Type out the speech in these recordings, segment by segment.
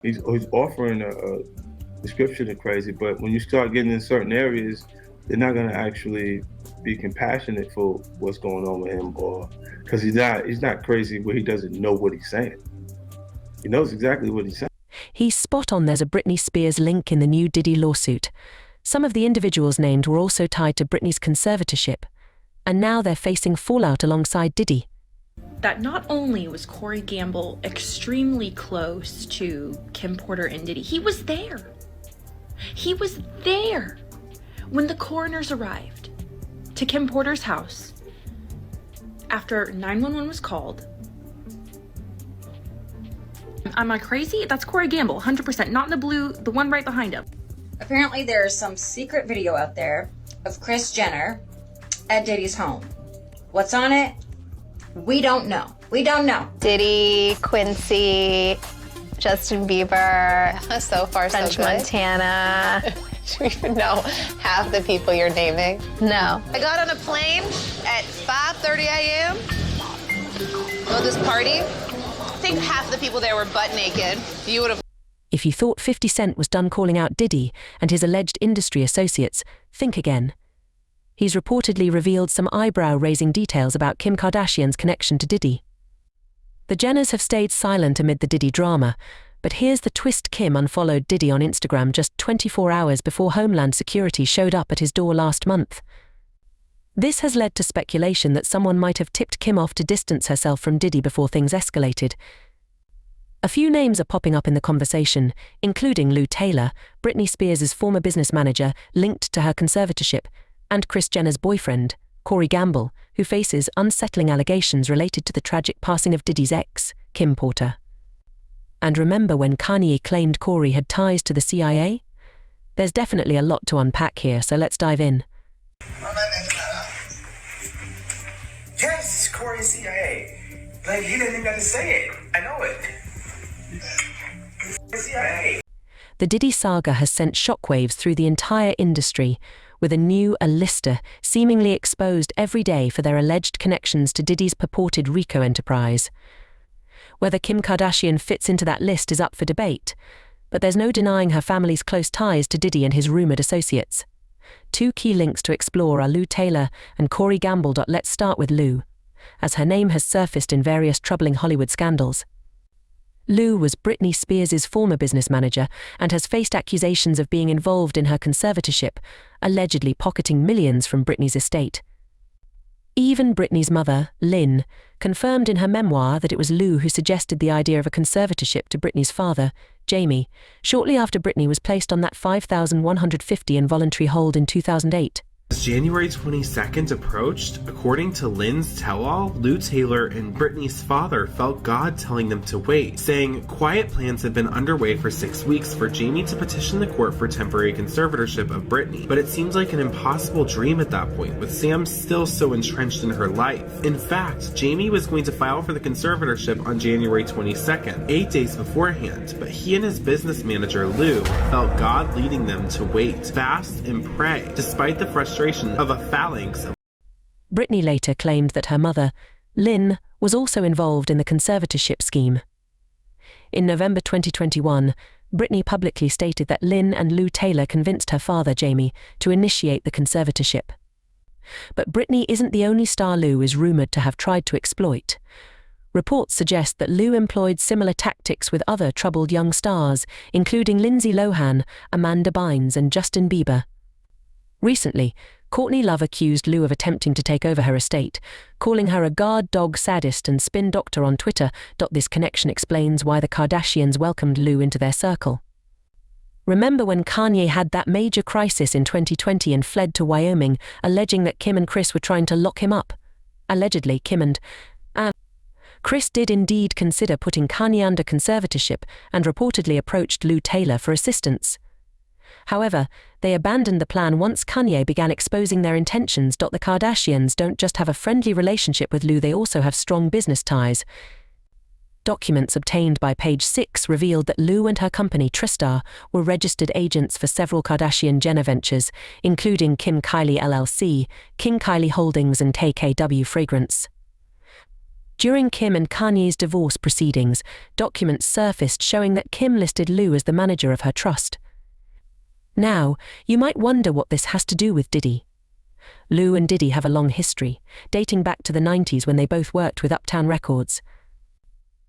He's offering a description of crazy, but when you start getting in certain areas, they're not going to actually be compassionate for what's going on with him, or because he's not crazy where he doesn't know what he's saying. He knows exactly what he's saying. He's spot on. There's a Britney Spears link in the new Diddy lawsuit. Some of the individuals named were also tied to Britney's conservatorship, and now they're facing fallout alongside Diddy. That not only was Corey Gamble extremely close to Kim Porter and Diddy, he was there. He was there when the coroners arrived to Kim Porter's house after 911 was called. Am I crazy? That's Corey Gamble, 100%, not in the blue, the one right behind him. Apparently there's some secret video out there of Kris Jenner at Diddy's home. What's on it? We don't know. We don't know. Diddy, Quincy, Justin Bieber, so far French so good. Montana. Do you even know half the people you're naming? No. I got on a plane at 5:30 a.m. Go to this party. I think half the people there were butt naked. You would have. If you thought 50 Cent was done calling out Diddy and his alleged industry associates, think again. He's reportedly revealed some eyebrow-raising details about Kim Kardashian's connection to Diddy. The Jenners have stayed silent amid the Diddy drama, but here's the twist. Kim unfollowed Diddy on Instagram just 24 hours before Homeland Security showed up at his door last month. This has led to speculation that someone might have tipped Kim off to distance herself from Diddy before things escalated. A few names are popping up in the conversation, including Lou Taylor, Britney Spears' former business manager linked to her conservatorship, and Kris Jenner's boyfriend, Corey Gamble, who faces unsettling allegations related to the tragic passing of Diddy's ex, Kim Porter. And remember when Kanye claimed Corey had ties to the CIA? There's definitely a lot to unpack here, so let's dive in. Yes, Corey CIA. Like, he didn't even have to say it. I know it. CIA. The Diddy saga has sent shockwaves through the entire industry, with a new A-lister seemingly exposed every day for their alleged connections to Diddy's purported RICO enterprise. Whether Kim Kardashian fits into that list is up for debate, but there's no denying her family's close ties to Diddy and his rumored associates. Two key links to explore are Lou Taylor and Corey Gamble. Let's start with Lou, as her name has surfaced in various troubling Hollywood scandals. Lou was Britney Spears' former business manager and has faced accusations of being involved in her conservatorship, allegedly pocketing millions from Britney's estate. Even Britney's mother, Lynn, confirmed in her memoir that it was Lou who suggested the idea of a conservatorship to Britney's father, Jamie, shortly after Britney was placed on that $5,150 involuntary hold in 2008. As January 22nd approached, according to Lynn's tell-all, Lou Taylor and Britney's father felt God telling them to wait, saying quiet plans had been underway for 6 weeks for Jamie to petition the court for temporary conservatorship of Britney. But it seemed like an impossible dream at that point, with Sam still so entrenched in her life. In fact, Jamie was going to file for the conservatorship on January 22nd, 8 days beforehand, but he and his business manager, Lou, felt God leading them to wait, fast, and pray, despite the frustration of a phalanx. Britney later claimed that her mother, Lynn, was also involved in the conservatorship scheme. In November 2021, Britney publicly stated that Lynn and Lou Taylor convinced her father, Jamie, to initiate the conservatorship. But Britney isn't the only star Lou is rumored to have tried to exploit. Reports suggest that Lou employed similar tactics with other troubled young stars, including Lindsay Lohan, Amanda Bynes, and Justin Bieber. Recently, Courtney Love accused Lou of attempting to take over her estate, calling her a guard dog sadist and spin doctor on Twitter. This connection explains why the Kardashians welcomed Lou into their circle. Remember when Kanye had that major crisis in 2020 and fled to Wyoming, alleging that Kim and Kris were trying to lock him up? Allegedly, Kim and Kris did indeed consider putting Kanye under conservatorship and reportedly approached Lou Taylor for assistance. However, they abandoned the plan once Kanye began exposing their intentions. The Kardashians don't just have a friendly relationship with Lou, they also have strong business ties. Documents obtained by Page 6 revealed that Lou and her company Tristar were registered agents for several Kardashian-Jenner ventures, including Kim Kylie LLC, King Kylie Holdings and KKW Fragrance. During Kim and Kanye's divorce proceedings, documents surfaced showing that Kim listed Lou as the manager of her trust. Now, you might wonder what this has to do with Diddy. Lou and Diddy have a long history, dating back to the 90s when they both worked with Uptown Records.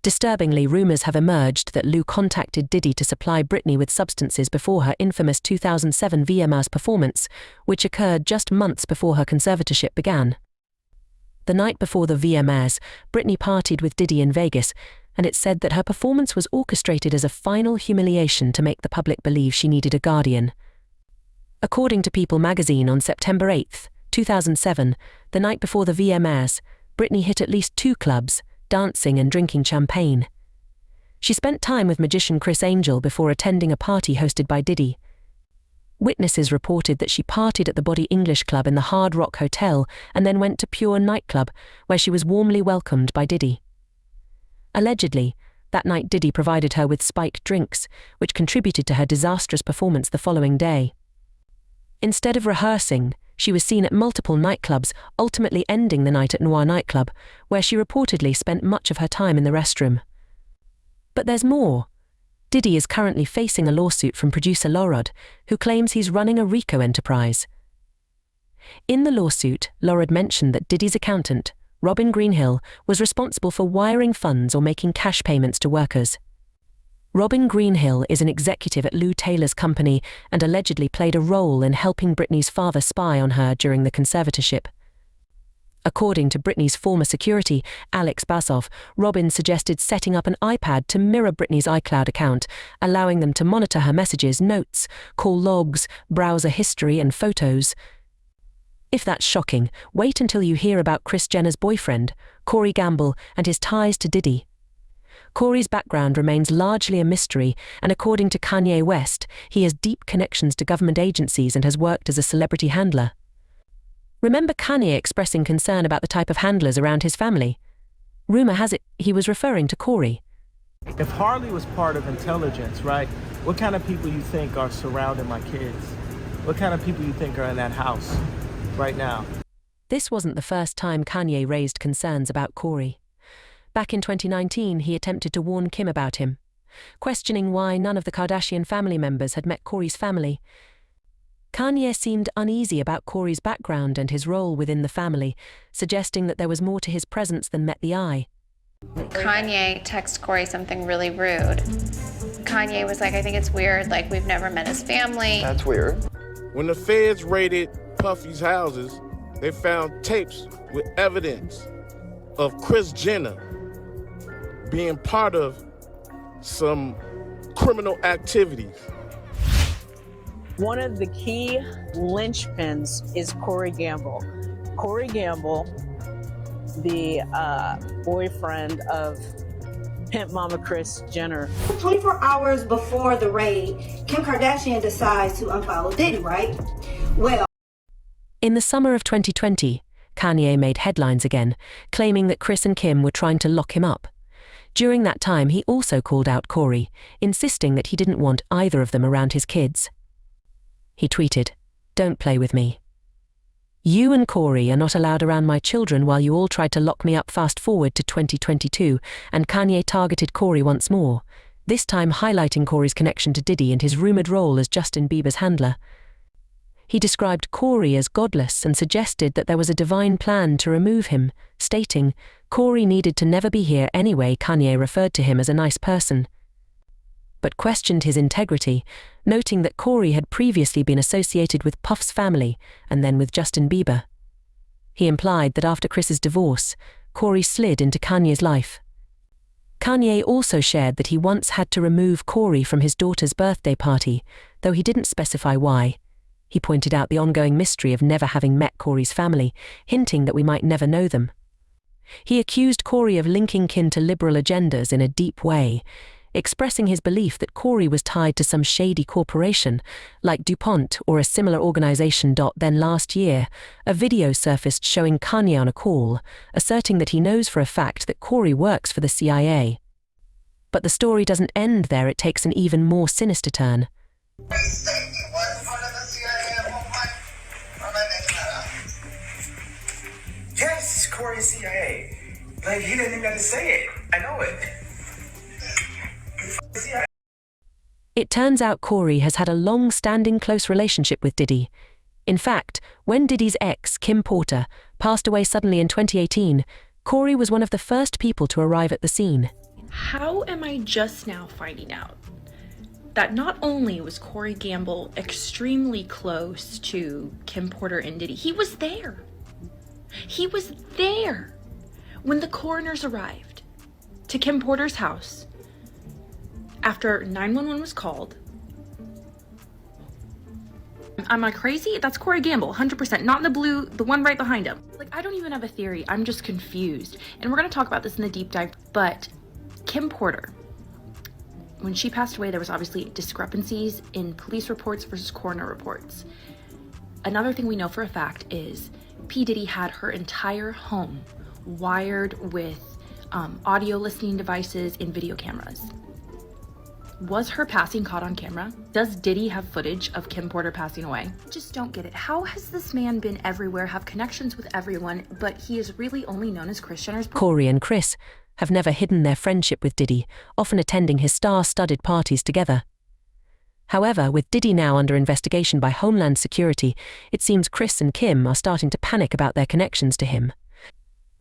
Disturbingly, rumors have emerged that Lou contacted Diddy to supply Britney with substances before her infamous 2007 VMAs performance, which occurred just months before her conservatorship began. The night before the VMAs, Britney partied with Diddy in Vegas, and it's said that her performance was orchestrated as a final humiliation to make the public believe she needed a guardian. According to People magazine on September 8, 2007, the night before the VMAs, Britney hit at least 2 clubs, dancing and drinking champagne. She spent time with magician Criss Angel before attending a party hosted by Diddy. Witnesses reported that she partied at the Body English Club in the Hard Rock Hotel and then went to Pure nightclub, where she was warmly welcomed by Diddy. Allegedly, that night Diddy provided her with spiked drinks, which contributed to her disastrous performance the following day. Instead of rehearsing, she was seen at multiple nightclubs, ultimately ending the night at Noir nightclub, where she reportedly spent much of her time in the restroom. But there's more. Diddy is currently facing a lawsuit from producer Lorad, who claims he's running a RICO enterprise. In the lawsuit, Lorad mentioned that Diddy's accountant, Robin Greenhill, was responsible for wiring funds or making cash payments to workers. Robin Greenhill is an executive at Lou Taylor's company and allegedly played a role in helping Britney's father spy on her during the conservatorship. According to Britney's former security, Alex Basov, Robin suggested setting up an iPad to mirror Britney's iCloud account, allowing them to monitor her messages, notes, call logs, browser history and photos. If that's shocking, wait until you hear about Kris Jenner's boyfriend, Corey Gamble, and his ties to Diddy. Corey's background remains largely a mystery, and according to Kanye West, he has deep connections to government agencies and has worked as a celebrity handler. Remember Kanye expressing concern about the type of handlers around his family? Rumor has it he was referring to Corey. If Harley was part of intelligence, right, what kind of people you think are surrounding my kids? What kind of people you think are in that house right now? This wasn't the first time Kanye raised concerns about Corey. Back in 2019, he attempted to warn Kim about him, questioning why none of the Kardashian family members had met Corey's family. Kanye seemed uneasy about Corey's background and his role within the family, suggesting that there was more to his presence than met the eye. Kanye texted Corey something really rude. Kanye was like, I think it's weird, like we've never met his family. That's weird. When the feds raided Puffy's houses, they found tapes with evidence of Kris Jenner being part of some criminal activities. One of the key linchpins is Corey Gamble. Corey Gamble, the boyfriend of Pimp Mama Kris Jenner. 24 hours before the raid, Kim Kardashian decides to unfollow Diddy, right? Well, in the summer of 2020, Kanye made headlines again, claiming that Kris and Kim were trying to lock him up. During that time, he also called out Corey, insisting that he didn't want either of them around his kids. He tweeted, "Don't play with me. You and Corey are not allowed around my children while you all tried to lock me up." Fast forward to 2022, and Kanye targeted Corey once more, this time highlighting Corey's connection to Diddy and his rumored role as Justin Bieber's handler. He described Corey as godless and suggested that there was a divine plan to remove him, stating, Corey needed to never be here anyway. Kanye referred to him as a nice person, but questioned his integrity, noting that Corey had previously been associated with Puff's family and then with Justin Bieber. He implied that after Kris's divorce, Corey slid into Kanye's life. Kanye also shared that he once had to remove Corey from his daughter's birthday party, though he didn't specify why. He pointed out the ongoing mystery of never having met Corey's family, hinting that we might never know them. He accused Corey of linking Kim to liberal agendas in a deep way, expressing his belief that Corey was tied to some shady corporation, like DuPont or a similar organization. Then last year, a video surfaced showing Kanye on a call, asserting that he knows for a fact that Corey works for the CIA. But the story doesn't end there, it takes an even more sinister turn. Yes, Corey CIA. Like, he didn't even have to say it. I know it. It turns out Corey has had a long-standing close relationship with Diddy. In fact, when Diddy's ex, Kim Porter, passed away suddenly in 2018, Corey was one of the first people to arrive at the scene. How am I just now finding out that not only was Corey Gamble extremely close to Kim Porter and Diddy, he was there. He was there when the coroners arrived to Kim Porter's house after 911 was called. Am I crazy? That's Corey Gamble, 100%. Not in the blue, the one right behind him. Like, I don't even have a theory. I'm just confused. And we're going to talk about this in the deep dive. But Kim Porter, when she passed away, there was obviously discrepancies in police reports versus coroner reports. Another thing we know for a fact is P. Diddy had her entire home wired with audio listening devices and video cameras. Was her passing caught on camera? Does Diddy have footage of Kim Porter passing away? Just don't get it. How has this man been everywhere, have connections with everyone, but he is really only known as Kris Jenner's brother? Corey and Kris have never hidden their friendship with Diddy, often attending his star-studded parties together. However, with Diddy now under investigation by Homeland Security, it seems Kris and Kim are starting to panic about their connections to him.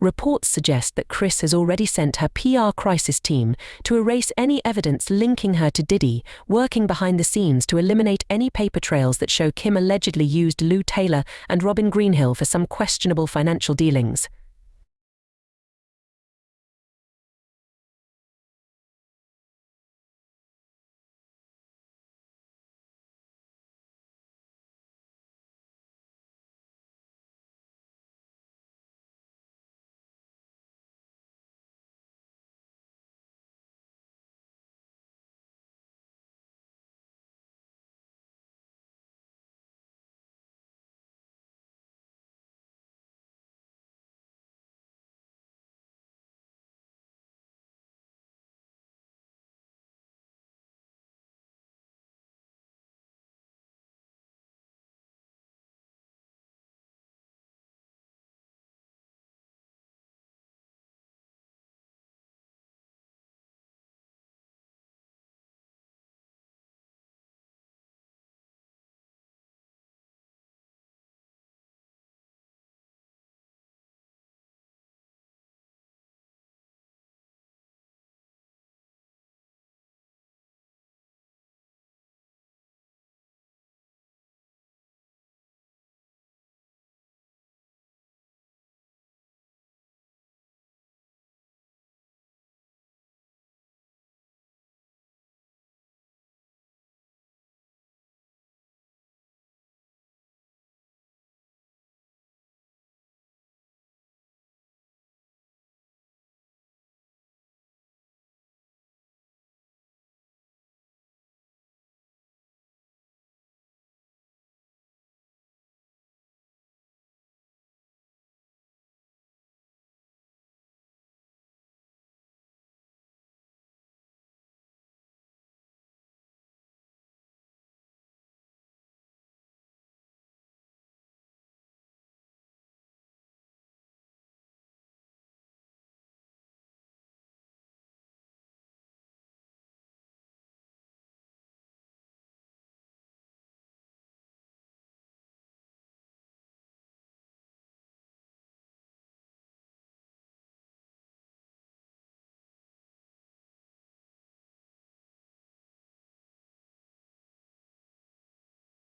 Reports suggest that Kris has already sent her PR crisis team to erase any evidence linking her to Diddy, working behind the scenes to eliminate any paper trails that show Kim allegedly used Lou Taylor and Robin Greenhill for some questionable financial dealings.